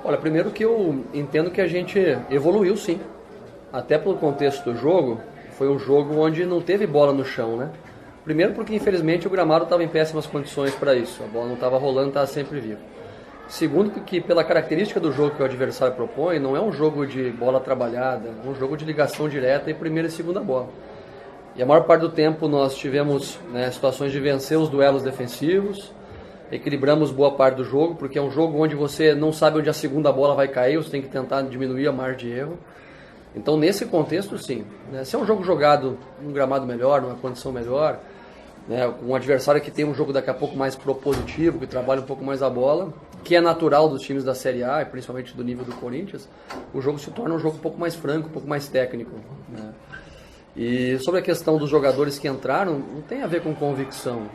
Olha, primeiro que eu entendo que a gente evoluiu sim. Até pelo contexto do jogo, foi um jogo onde não teve bola no chão, né? Primeiro porque infelizmente o gramado estava em péssimas condições para isso. A bola não estava rolando, estava sempre viva. Segundo porque pela característica do jogo que o adversário propõe, não é um jogo de bola trabalhada, é um jogo de ligação direta em primeira e segunda bola. E a maior parte do tempo nós tivemos situações de vencer os duelos defensivos, equilibramos boa parte do jogo, porque é um jogo onde você não sabe onde a segunda bola vai cair, você tem que tentar diminuir a margem de erro. Então nesse contexto sim, se é um jogo jogado num gramado melhor, numa condição melhor, um adversário que tem um jogo daqui a pouco mais propositivo, que trabalha um pouco mais a bola, que é natural dos times da Série A, e principalmente do nível do Corinthians, o jogo se torna um jogo um pouco mais franco, um pouco mais técnico. E sobre a questão dos jogadores que entraram, não tem a ver com convicção,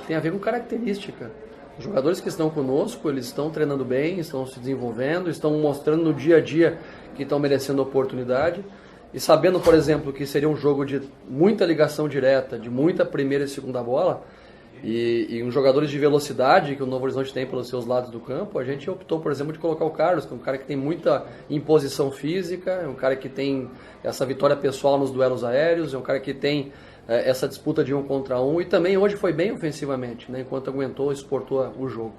tem a ver com característica. Os jogadores que estão conosco, eles estão treinando bem, estão se desenvolvendo, estão mostrando no dia a dia que estão merecendo oportunidade. E sabendo, por exemplo, que seria um jogo de muita ligação direta, de muita primeira e segunda bola, e uns jogadores de velocidade que o Novo Horizonte tem pelos seus lados do campo, a gente optou, por exemplo, de colocar o Carlos, que é um cara que tem muita imposição física, é um cara que tem essa vitória pessoal nos duelos aéreos, é um cara que tem essa disputa de 1 contra 1, e também hoje foi bem ofensivamente, enquanto aguentou e suportou o jogo.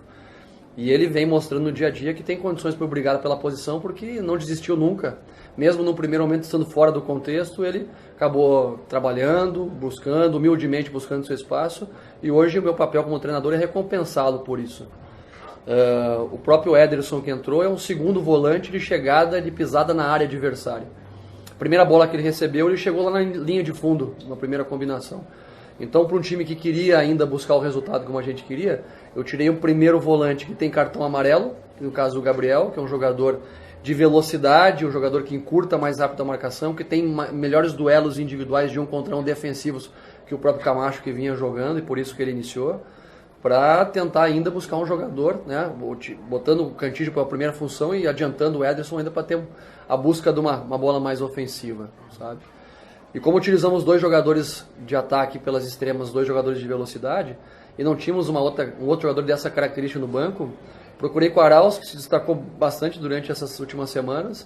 E ele vem mostrando no dia a dia que tem condições para brigar pela posição, porque não desistiu nunca. Mesmo no primeiro momento estando fora do contexto, ele acabou trabalhando, buscando, humildemente buscando seu espaço. E hoje o meu papel como treinador é recompensá-lo por isso. O próprio Ederson que entrou é um segundo volante de chegada, de pisada na área adversária. A primeira bola que ele recebeu, ele chegou lá na linha de fundo, na primeira combinação. Então, para um time que queria ainda buscar o resultado como a gente queria, eu tirei um primeiro volante que tem cartão amarelo, no caso o Gabriel, que é um jogador de velocidade, um jogador que encurta mais rápido a marcação, que tem melhores duelos individuais de 1 contra 1 defensivos que o próprio Camacho que vinha jogando, e por isso que ele iniciou, para tentar ainda buscar um jogador, botando o Cantígio para a primeira função e adiantando o Ederson ainda para ter a busca de uma bola mais ofensiva, sabe? E como utilizamos 2 jogadores de ataque pelas extremas, 2 jogadores de velocidade, e não tínhamos um outro jogador dessa característica no banco, procurei com o Arauz, que se destacou bastante durante essas últimas semanas,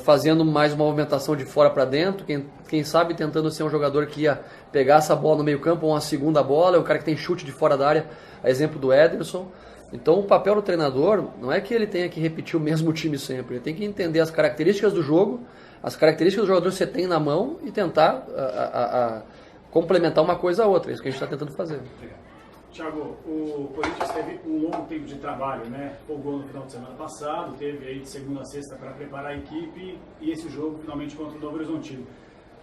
fazendo mais uma movimentação de fora para dentro, quem sabe tentando ser um jogador que ia pegar essa bola no meio campo, ou uma segunda bola, é um cara que tem chute de fora da área, a exemplo do Ederson. Então o papel do treinador não é que ele tenha que repetir o mesmo time sempre, ele tem que entender as características do jogo, as características do jogador que você tem na mão e tentar complementar uma coisa a outra. É isso que a gente está tentando fazer. Thiago, o Corinthians teve um longo tempo de trabalho, Folgou no final de semana passado, teve aí de segunda a sexta para preparar a equipe e esse jogo finalmente contra o Novo Horizontino.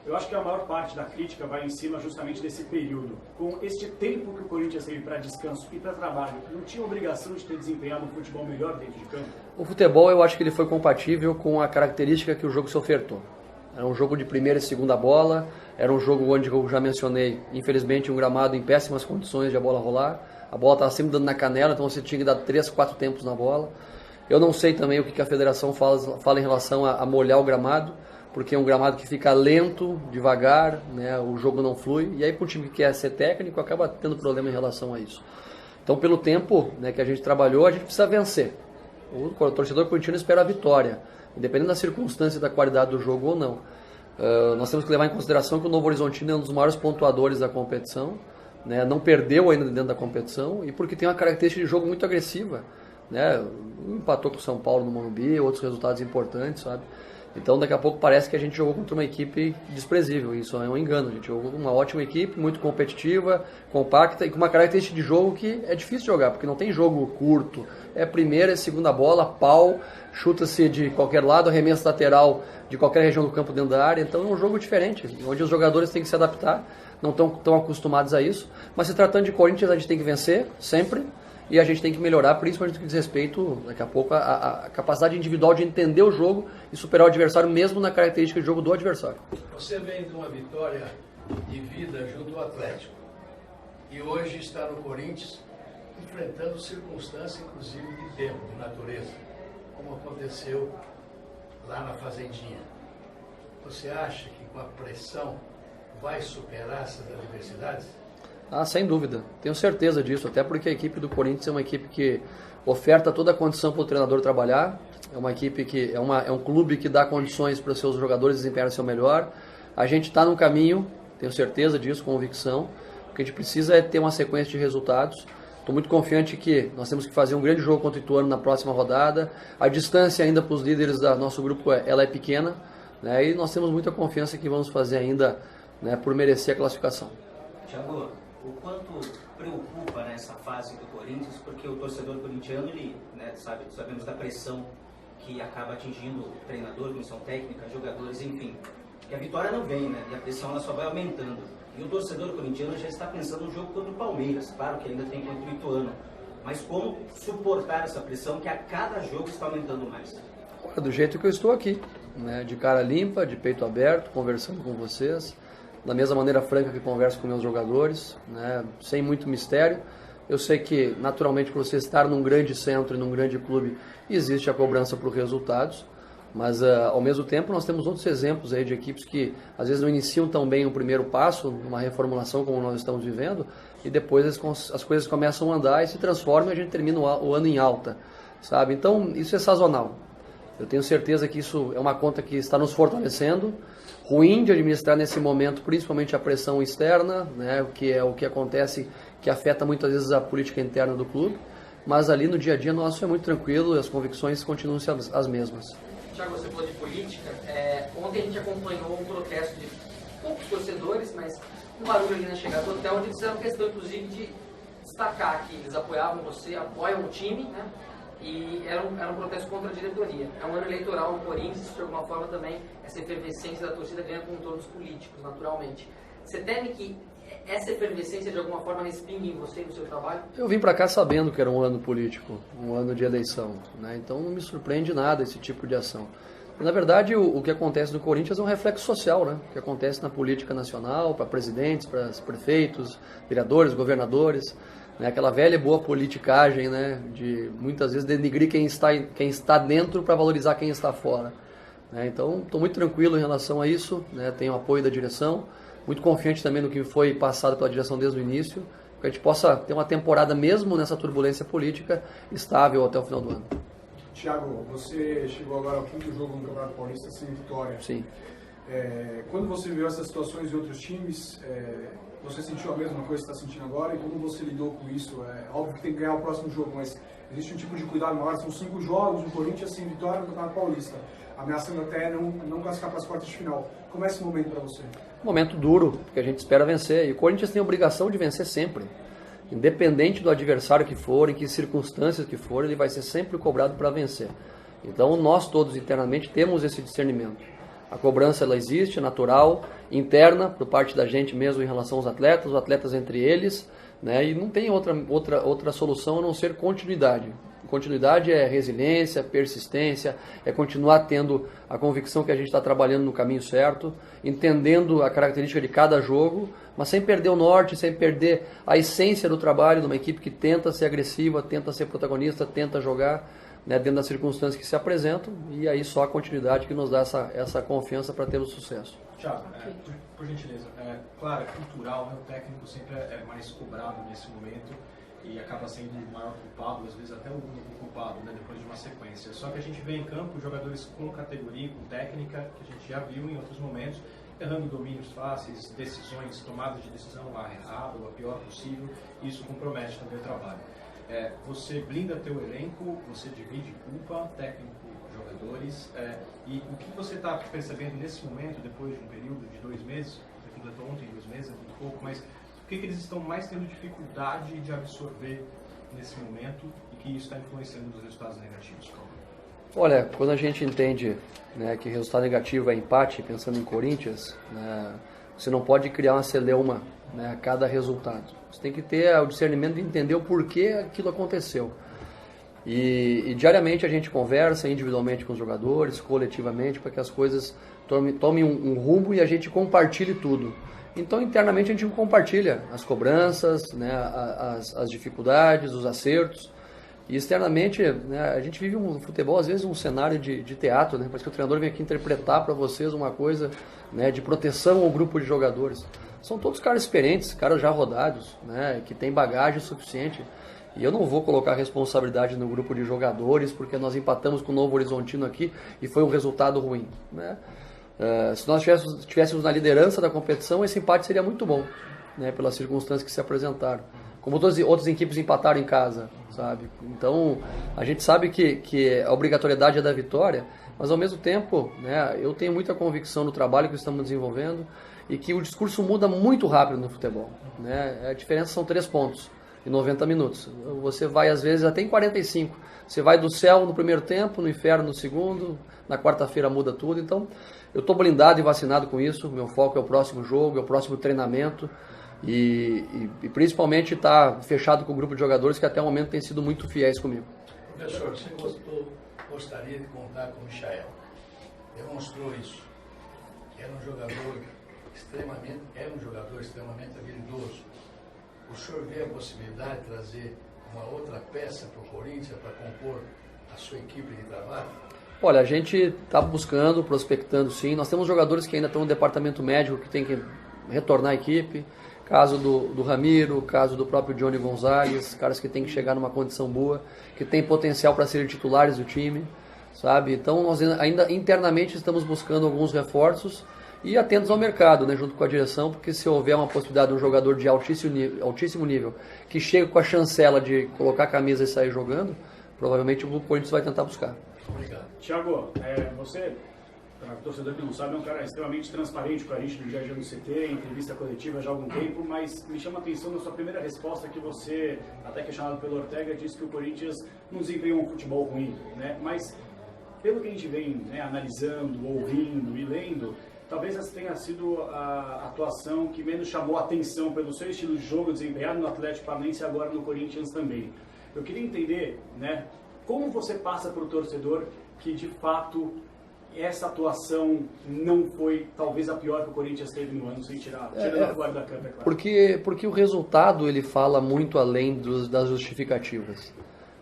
Eu acho que a maior parte da crítica vai em cima justamente desse período. Com este tempo que o Corinthians teve para descanso e para trabalho, não tinha obrigação de ter desempenhado um futebol melhor dentro de campo? O futebol, eu acho que ele foi compatível com a característica que o jogo se ofertou. Era um jogo de primeira e segunda bola, era um jogo onde eu já mencionei, infelizmente, um gramado em péssimas condições de a bola rolar. A bola estava sempre dando na canela, então você tinha que dar 3, 4 tempos na bola. Eu não sei também o que a federação fala em relação a molhar o gramado, porque é um gramado que fica lento, devagar, o jogo não flui, e aí para um time que quer ser técnico acaba tendo problema em relação a isso. Então pelo tempo que a gente trabalhou, a gente precisa vencer. O torcedor corintiano espera a vitória, independente da circunstância e da qualidade do jogo ou não. Nós temos que levar em consideração que o Novo Horizontino é um dos maiores pontuadores da competição, não perdeu ainda dentro da competição, e porque tem uma característica de jogo muito agressiva, empatou com o São Paulo no Morumbi, outros resultados importantes, sabe? Então daqui a pouco parece que a gente jogou contra uma equipe desprezível, isso é um engano. A gente jogou com uma ótima equipe, muito competitiva, compacta e com uma característica de jogo que é difícil de jogar, porque não tem jogo curto, é primeira e segunda bola, pau, chuta-se de qualquer lado, arremesso lateral de qualquer região do campo dentro da área, então é um jogo diferente, onde os jogadores têm que se adaptar, não estão tão acostumados a isso, mas se tratando de Corinthians a gente tem que vencer, sempre, e a gente tem que melhorar, principalmente no que diz respeito, daqui a pouco, a capacidade individual de entender o jogo e superar o adversário, mesmo na característica de jogo do adversário. Você vem de uma vitória de vida junto ao Atlético e hoje está no Corinthians enfrentando circunstâncias, inclusive, de tempo, de natureza, como aconteceu lá na Fazendinha. Você acha que com a pressão vai superar essas adversidades? Ah, sem dúvida, tenho certeza disso, até porque a equipe do Corinthians é uma equipe que oferta toda a condição para o treinador trabalhar, é uma equipe que é um clube que dá condições para os seus jogadores desempenharem seu melhor. A gente está no caminho, tenho certeza disso, convicção. O que a gente precisa é ter uma sequência de resultados. Estou muito confiante que nós temos que fazer um grande jogo contra o Ituano na próxima rodada. A distância ainda para os líderes do nosso grupo ela é pequena, né? E nós temos muita confiança que vamos fazer ainda, né, por merecer a classificação. Thiago, o quanto preocupa nessa fase do Corinthians, porque o torcedor corintiano, ele, né, sabemos da pressão que acaba atingindo o treinador, comissão técnica, jogadores, enfim. Que a vitória não vem, né? E a pressão ela só vai aumentando. E o torcedor corintiano já está pensando no jogo contra o Palmeiras, claro que ainda tem contra o Ituano. Mas como suportar essa pressão que a cada jogo está aumentando mais? Do jeito que eu estou aqui, né? De cara limpa, de peito aberto, conversando com vocês, da mesma maneira franca que converso com meus jogadores, né? Sem muito mistério. Eu sei que, naturalmente, para você estar num grande centro e num grande clube, existe a cobrança por resultados, mas, ao mesmo tempo, nós temos outros exemplos aí de equipes que, às vezes, não iniciam tão bem o primeiro passo, numa reformulação como nós estamos vivendo, e depois as coisas começam a andar e se transformam e a gente termina o ano em alta, sabe? Então, isso é sazonal. Eu tenho certeza que isso é uma conta que está nos fortalecendo, ruim de administrar nesse momento, principalmente a pressão externa, né, o que acontece, que afeta muitas vezes a política interna do clube, mas ali no dia a dia nosso é muito tranquilo e as convicções continuam as mesmas. Tiago, você falou de política. Ontem a gente acompanhou um protesto de poucos torcedores, mas um barulho ali na chegada do hotel, onde eles fizeram questão, inclusive, de destacar que eles apoiavam você, apoiam o time, né? E era um protesto contra a diretoria. É um ano eleitoral no Corinthians, de alguma forma também essa efervescência da torcida ganha contornos políticos, naturalmente. Você teme que essa efervescência de alguma forma respingue em você e no seu trabalho? Eu vim para cá sabendo que era um ano político, um ano de eleição, né? Então não me surpreende nada esse tipo de ação. Na verdade, o que acontece no Corinthians é um reflexo social, né? O que acontece na política nacional, para presidentes, para prefeitos, vereadores, governadores, né? Aquela velha e boa politicagem, né? De muitas vezes denigrir quem está dentro para valorizar quem está fora, né? Então, estou muito tranquilo em relação a isso, né? Tenho apoio da direção, muito confiante também no que foi passado pela direção desde o início, que a gente possa ter uma temporada, mesmo nessa turbulência política, estável até o final do ano. Thiago, você chegou agora ao quinto jogo no Campeonato Paulista sem vitória. Sim. Quando você viu essas situações de outros times, você sentiu a mesma coisa que está sentindo agora? E como você lidou com isso? Óbvio que tem que ganhar o próximo jogo, mas existe um tipo de cuidado maior. São 5 jogos no Corinthians sem vitória no Campeonato Paulista, ameaçando até não classificar para as quartas de final. Como é esse momento para você? Momento duro, porque a gente espera vencer. E o Corinthians tem a obrigação de vencer sempre. Independente do adversário que for, em que circunstâncias que for, ele vai ser sempre cobrado para vencer. Então nós todos internamente temos esse discernimento. A cobrança ela existe, natural, interna, por parte da gente mesmo em relação aos atletas, os atletas entre eles, né? E não tem outra solução a não ser continuidade. Continuidade é resiliência, persistência, é continuar tendo a convicção que a gente está trabalhando no caminho certo, entendendo a característica de cada jogo, mas sem perder o norte, sem perder a essência do trabalho de uma equipe que tenta ser agressiva, tenta ser protagonista, tenta jogar, né, dentro das circunstâncias que se apresentam, e aí só a continuidade que nos dá essa confiança para ter o sucesso. Thiago, por gentileza, claro, é cultural, né? O técnico sempre é mais cobrado nesse momento e acaba sendo o maior culpado, às vezes até o único culpado, né, depois de uma sequência. Só que a gente vê em campo jogadores com categoria, com técnica, que a gente já viu em outros momentos, errando domínios fáceis, decisões, tomadas de decisão a errado, a pior possível, e isso compromete também o trabalho. Você blinda teu elenco, você divide culpa, técnico, jogadores, e o que você está percebendo nesse momento, depois de um período de 2 meses, você completou ontem 2 meses, muito pouco, mas o que eles estão mais tendo dificuldade de absorver nesse momento e que isso está influenciando nos resultados negativos? Olha, quando a gente entende, né, que resultado negativo é empate, pensando em Corinthians, né, você não pode criar uma celeuma, né, a cada resultado. Você tem que ter o discernimento de entender o porquê aquilo aconteceu. E diariamente a gente conversa individualmente com os jogadores, coletivamente, para que as coisas tomem um rumo e a gente compartilhe tudo. Então, internamente, a gente compartilha as cobranças, né, as dificuldades, os acertos. E externamente, né, a gente vive no futebol, às vezes, um cenário de teatro, né? Parece que o treinador vem aqui interpretar para vocês uma coisa, né, de proteção ao grupo de jogadores. São todos caras experientes, caras já rodados, né, que têm bagagem suficiente. E eu não vou colocar responsabilidade no grupo de jogadores, porque nós empatamos com o Novo Horizontino aqui e foi um resultado ruim, né? Se nós estivéssemos na liderança da competição, esse empate seria muito bom, né, pelas circunstâncias que se apresentaram. Como todas as outras equipes empataram em casa, sabe? Então, a gente sabe que a obrigatoriedade é da vitória, mas ao mesmo tempo, né, eu tenho muita convicção no trabalho que estamos desenvolvendo e que o discurso muda muito rápido no futebol, né? A diferença são 3 pontos em 90 minutos. Você vai, às vezes, até em 45. Você vai do céu no primeiro tempo, no inferno no segundo, na quarta-feira muda tudo. Então, eu estou blindado e vacinado com isso. Meu foco é o próximo jogo, é o próximo treinamento e principalmente estar fechado com o grupo de jogadores que até o momento têm sido muito fiéis comigo. Professor, você gostaria de contar com o Michael. Demonstrou isso. Era um jogador extremamente habilidoso. O senhor vê a possibilidade de trazer uma outra peça para o Corinthians para compor a sua equipe de trabalho? Olha, a gente está buscando, prospectando sim. Nós temos jogadores que ainda estão no departamento médico que tem que retornar à equipe. Caso do Ramiro, caso do próprio Johnny Gonzalez, caras que têm que chegar numa condição boa, que têm potencial para serem titulares do time, sabe? Então nós ainda internamente estamos buscando alguns reforços e atentos ao mercado, né, junto com a direção, porque se houver uma possibilidade de um jogador de altíssimo nível que chega com a chancela de colocar a camisa e sair jogando, provavelmente o Corinthians vai tentar buscar. Obrigado. Thiago, você, para o torcedor que não sabe, é um cara extremamente transparente com a gente no dia a dia no CT, em entrevista coletiva já há algum tempo, mas me chama a atenção na sua primeira resposta que você, até questionado pelo Ortega, disse que o Corinthians não desempenhou um futebol ruim, né? Mas pelo que a gente vem, né, analisando, ouvindo e lendo, talvez essa tenha sido a atuação que menos chamou a atenção pelo seu estilo de jogo desempenhado no Atlético Paranaense e agora no Corinthians também. Eu queria entender, né, como você passa para o torcedor que de fato essa atuação não foi talvez a pior que o Corinthians teve no ano, sem tirar a fora da câmera, claro. Porque o resultado ele fala muito além das justificativas.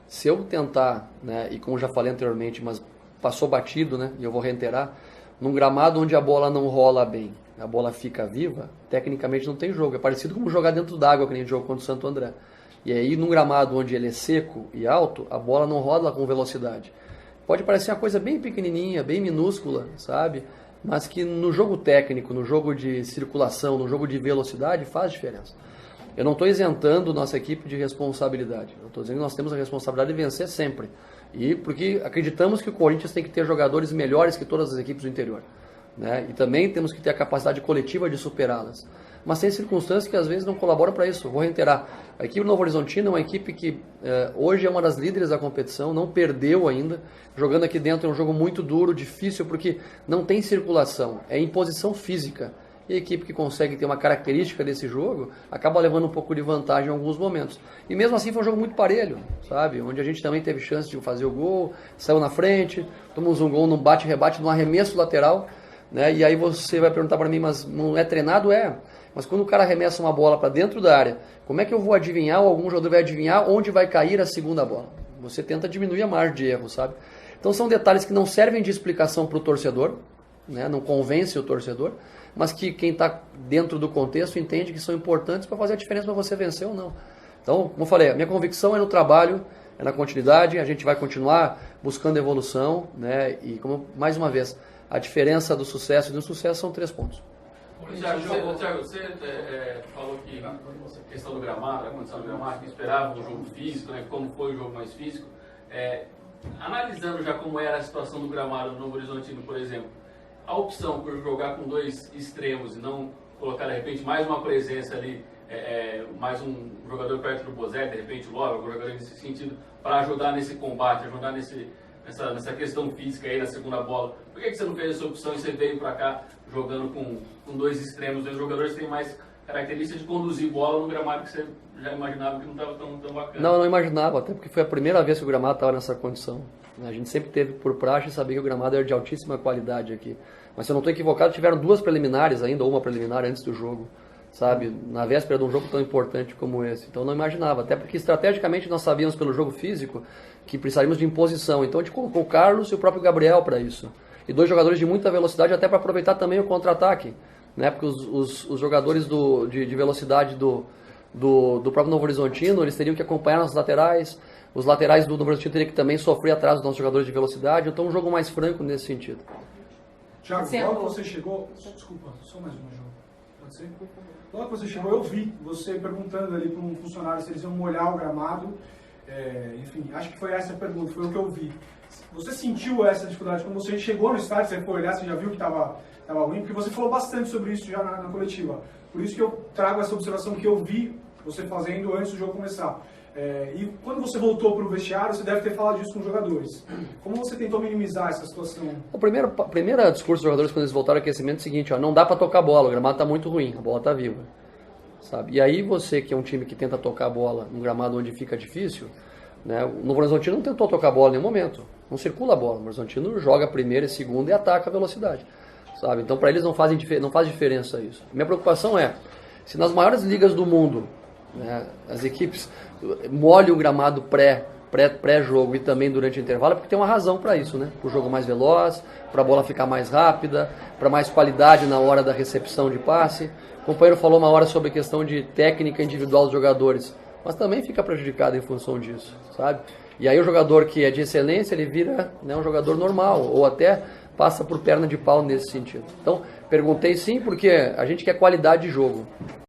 Se eu tentar, né, e como já falei anteriormente, mas passou batido, né, e eu vou reiterar, num gramado onde a bola não rola bem, a bola fica viva, tecnicamente não tem jogo. É parecido com jogar dentro d'água, que nem jogo contra o Santo André. E aí, num gramado onde ele é seco e alto, a bola não rola com velocidade. Pode parecer uma coisa bem pequenininha, bem minúscula, sabe? Mas que no jogo técnico, no jogo de circulação, no jogo de velocidade, faz diferença. Eu não estou isentando nossa equipe de responsabilidade. Eu estou dizendo que nós temos a responsabilidade de vencer sempre. E porque acreditamos que o Corinthians tem que ter jogadores melhores que todas as equipes do interior, né? E também temos que ter a capacidade coletiva de superá-las. Mas tem circunstâncias que às vezes não colaboram para isso. Vou reiterar, a equipe do Novo Horizontino é uma equipe que hoje é uma das líderes da competição, não perdeu ainda. Jogando aqui dentro é um jogo muito duro, difícil, porque não tem circulação, é imposição física. E a equipe que consegue ter uma característica desse jogo acaba levando um pouco de vantagem em alguns momentos. E mesmo assim foi um jogo muito parelho, sabe? Onde a gente também teve chance de fazer o gol, saiu na frente, tomamos um gol num bate-rebate, num arremesso lateral, né? E aí você vai perguntar para mim, mas não é treinado? É. Mas quando o cara arremessa uma bola para dentro da área, como é que eu vou adivinhar, ou algum jogador vai adivinhar onde vai cair a segunda bola? Você tenta diminuir a margem de erro, sabe? Então são detalhes que não servem de explicação para o torcedor, né? Não convence o torcedor, mas que quem está dentro do contexto entende que são importantes para fazer a diferença para você vencer ou não. Então, como eu falei, a minha convicção é no trabalho, é na continuidade, a gente vai continuar buscando evolução, né? E como mais uma vez, a diferença do sucesso e do insucesso são 3 pontos. Thiago, você falou que a questão do gramado, a condição do gramado, que esperava um jogo físico, né? Como foi o jogo mais físico. Analisando já como era a situação do gramado no Novo Horizontino, por exemplo, a opção por jogar com 2 extremos e não colocar de repente mais uma presença ali, mais um jogador perto do Bozé, de repente o Lova, algum jogador nesse sentido, para ajudar nesse combate, ajudar nessa questão física aí na segunda bola. Por que você não fez essa opção e você veio para cá jogando com 2 extremos, 2 jogadores que têm mais características de conduzir bola no gramado que você já imaginava que não estava tão bacana? Não imaginava, até porque foi a primeira vez que o gramado estava nessa condição. A gente sempre teve por praxe saber que o gramado era de altíssima qualidade aqui. Mas se eu não estou equivocado, tiveram 2 preliminares ainda, ou uma preliminar antes do jogo, sabe, na véspera de um jogo tão importante como esse. Então não imaginava, até porque estrategicamente nós sabíamos pelo jogo físico que precisaríamos de imposição. Então a gente colocou o Carlos e o próprio Gabriel para isso. E 2 jogadores de muita velocidade até para aproveitar também o contra-ataque, né? Porque os jogadores de velocidade do próprio Novo Horizontino, eles teriam que acompanhar nas laterais, os laterais do Novo Horizontino teriam que também sofrer atrás dos nossos jogadores de velocidade. Então um jogo mais franco nesse sentido. Thiago, logo que você chegou... Desculpa, só mais uma, João. Pode ser? Logo que você chegou, eu vi você perguntando ali para um funcionário se eles iam molhar o gramado. Enfim, acho que foi essa a pergunta, foi o que eu vi. Você sentiu essa dificuldade quando você chegou no estádio, você foi olhar, você já viu que estava ruim? Porque você falou bastante sobre isso já na coletiva. Por isso que eu trago essa observação que eu vi você fazendo antes do jogo começar. E quando você voltou para o vestiário, você deve ter falado disso com os jogadores. Como você tentou minimizar essa situação? O primeiro discurso dos jogadores quando eles voltaram ao aquecimento é o seguinte, ó, não dá para tocar a bola, o gramado está muito ruim, a bola está viva. Sabe? E aí você, que é um time que tenta tocar a bola num gramado onde fica difícil, né, o Novo Horizontino não tentou tocar a bola em nenhum momento, não circula a bola, o Novo Horizontino joga a primeira e segunda e ataca a velocidade. Sabe? Então para eles não faz diferença isso. Minha preocupação é, se nas maiores ligas do mundo, né, as equipes molham o gramado pré-jogo e também durante o intervalo, é porque tem uma razão para isso, né? Para o jogo mais veloz, para a bola ficar mais rápida, para mais qualidade na hora da recepção de passe. O companheiro falou uma hora sobre a questão de técnica individual dos jogadores, mas também fica prejudicado em função disso, sabe? E aí o jogador que é de excelência, ele vira, né, um jogador normal, ou até passa por perna de pau nesse sentido. Então, perguntei sim, porque a gente quer qualidade de jogo.